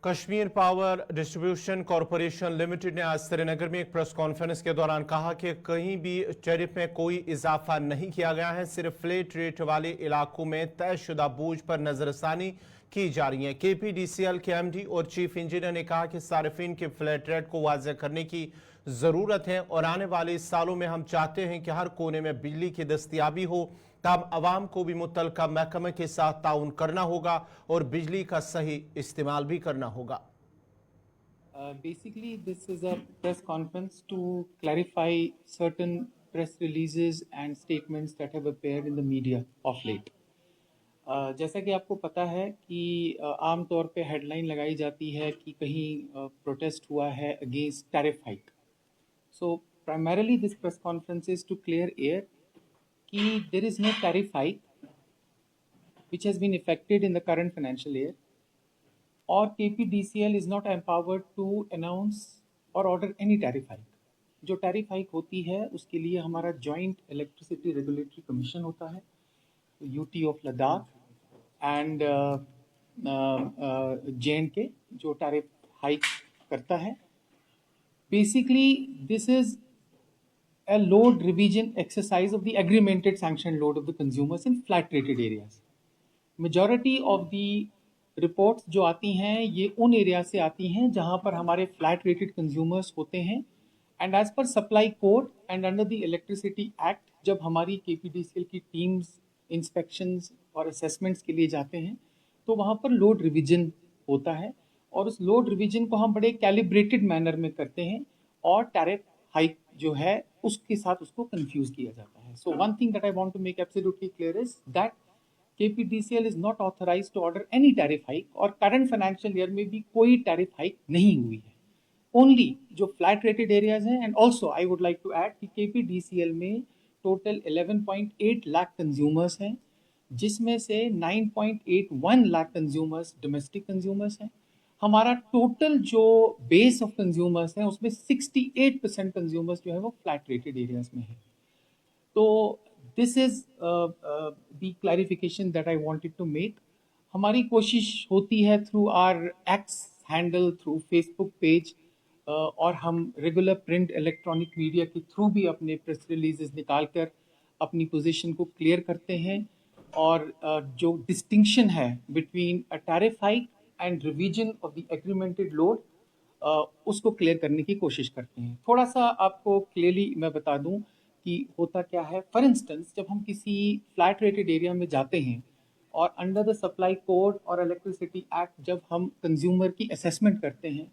Kashmir power distribution corporation limited ने आज श्रीनगर में एक प्रेस कॉन्फ्रेंस के दौरान कहा कि कहीं भी टैरिफ में कोई इजाफा नहीं किया गया है, सिर्फ फ्लैट रेट वाले इलाकों में तयशुदा बोझ पर नजरसानी की जा रही है। केपीडीसीएल के एमडी और चीफ इंजीनियर ने कहा कि सार्फिन के फ्लैट रेट को वाज़ेह करने की ज़रूरत है और आने वाले सालों में हम चाहते हैं कि हर कोने में बिजली की दस्तयाबी हो। तब आवाम को भी मुतल्लिका महकमे के साथ ताउन करना होगा और बिजली का सही इस्तेमाल भी करना होगा। Basically, this is a press conference to clarify certain press releases and statements that have appeared in the media of late. जैसा कि आपको पता है कि आम तौर पे हेडलाइन लगाई जाती है कि कहीं प्रोटेस्ट हुआ है against tariff hike. So primarily this press conference is to clear air कि there is no tariff hike which has been effected in the current financial year, or KPDCL is not empowered to announce or order any tariff hike. जो tariff hike होती है उसके लिए हमारा joint electricity regulatory commission होता है, UT of Ladakh and JNK जो tariff hike करता है। Basically this is a load revision exercise of the agreemented sanctioned load of the consumers in flat rated areas. Majority of the reports जो आती हैं ये उन एरिया से आती हैं जहां पर हमारे फ्लैट रेटेड कंज्यूमर्स होते हैं, and as per supply code and under the electricity act जब हमारी केपीडीसीएल की टीम्स इंस्पेक्शंस और असेसमेंट्स के लिए जाते हैं तो वहां पर लोड रिविजन होता है और उस लोड रिविजन को हम बड़े कैलिब्रेटेड मैनर में करते हैं और टैरिफ हाइक जो है उसके साथ उसको कंफ्यूज किया जाता है। So one thing that I want to make absolutely clear is that KPDCL is not authorized to order any tariff hike और करंट फाइनेंशियल ईयर में भी कोई टैरिफ हाइक नहीं हुई है। ओनली जो फ्लैट रेटेड एरियाज हैं, and also I would like to add कि KPDCL में टोटल 11.8 लाख कंज्यूमर्स हैं, जिसमें से 9.81 लाख कंज्यूमर्स डोमेस्टिक कंज्यूमर्स हैं। हमारा टोटल जो बेस ऑफ कंज्यूमर्स हैं उसमें 68% कंज्यूमर्स जो है वो फ्लैट रेटेड एरियाज में है। तो this is the clarification that I wanted to make. हमारी कोशिश होती है through our X handle, through Facebook page और हम रेगुलर प्रिंट इलेक्ट्रॉनिक मीडिया के थ्रू भी अपने प्रेस रिलीजेस निकाल कर अपनी पोजीशन को क्लियर करते हैं और जो डिस्टिंक्शन है between a tariff hike and revision of the agreemented load उसको क्लियर करने की कोशिश करते हैं। थोड़ा सा आपको क्लियरली मैं बता दूं कि होता क्या है। फॉर इंस्टेंस, जब हम किसी फ्लैट रेटेड एरिया में जाते हैं और अंडर द सप्लाई कोड और इलेक्ट्रिसिटी एक्ट जब हम कंज्यूमर की असेसमेंट करते हैं,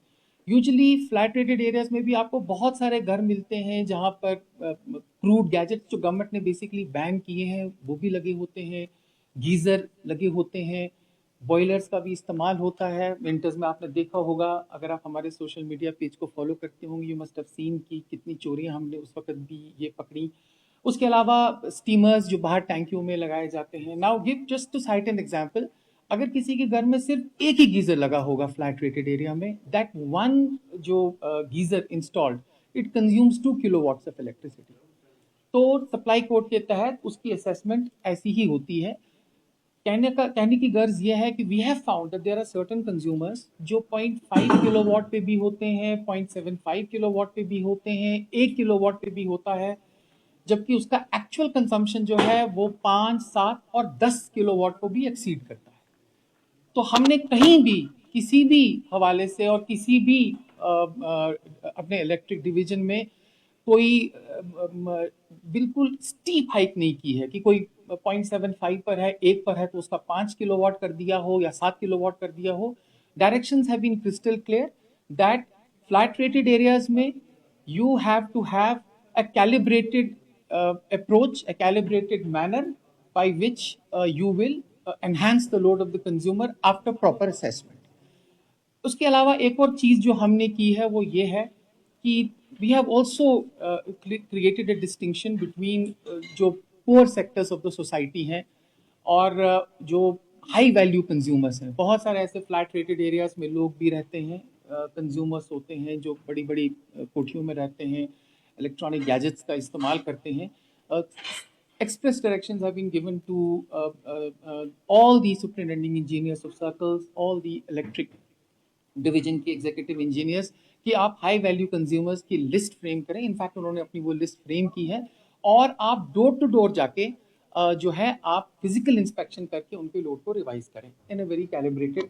यूजुअली फ्लैट रेटेड एरियाज में भी आपको बहुत सारे घर मिलते हैं जहां पर क्रूड गैजेट्स जो गवर्नमेंट ने बेसिकली बैन किए हैं वो भी लगे होते हैं, गीजर लगे होते हैं, बॉयलर्स का भी इस्तेमाल होता है। विंटर्स में आपने देखा होगा, अगर आप हमारे सोशल मीडिया पेज को फॉलो करते होंगे, यू मस्ट हैव सीन कि कितनी चोरियां हमने उस वक्त भी ये पकड़ी। उसके अलावा स्टीमर्स जो बाहर टैंकियों में लगाए जाते हैं। Now give just to cite an example, अगर किसी के घर में सिर्फ एक ही गीजर लगा होगा फ्लैट रेटेड एरिया में, दैट वन जो geyser installed it consumes 2 kilowatts of electricity. तो सप्लाई कोड के तहत उसकी असेसमेंट ऐसी ही होती है। कहने की गर्ज यह है कि we have found that there are certain consumers जो 0.5 किलोवाट पे भी होते हैं, 0.75 किलोवाट पे भी होते हैं, 1 किलोवाट पे भी होता है, जबकि उसका एक्चुअल कंजम्पशन जो है वो 5, 7 और 10 किलोवाट को भी एक्सीड करता है। तो हमने कहीं भी किसी भी हवाले से और किसी भी अपने इलेक्ट्रिक डिवीजन में कोई बिल्कुल स्टीप हाइक नहीं की है कि कोई 0.75 पर है, 1 पर है तो उसका 5 किलोवाट कर दिया हो या 7 किलोवाट कर दिया हो। Directions have been crystal clear that flat rated areas में you have to have a calibrated approach, a calibrated manner by which you will enhance the load of the consumer after proper assessment. उसके अलावा एक और चीज़ जो हमने की है वो ये है कि we have also created a distinction between जो poor sectors of the society हैं और जो हाई वैल्यू कंज्यूमर्स हैं। बहुत सारे ऐसे फ्लैट रेटेड एरियाज में लोग भी रहते हैं, कंज्यूमर्स होते हैं जो बड़ी बड़ी कोठियों में रहते हैं, इलेक्ट्रॉनिक गैजेट्स का इस्तेमाल करते हैं। express directions have been given to all the superintending engineers of circles, all the electric division के एग्जीक्यूटिव इंजीनियर्स कि आप हाई वैल्यू कंज्यूमर्स की लिस्ट फ्रेम करें। इनफैक्ट उन्होंने अपनी वो लिस्ट फ्रेम की है और आप डोर टू डोर जाके जो है आप फिजिकल इंस्पेक्शन करके उनके लोड को रिवाइज करें इन अ वेरी कैलिब्रेटेड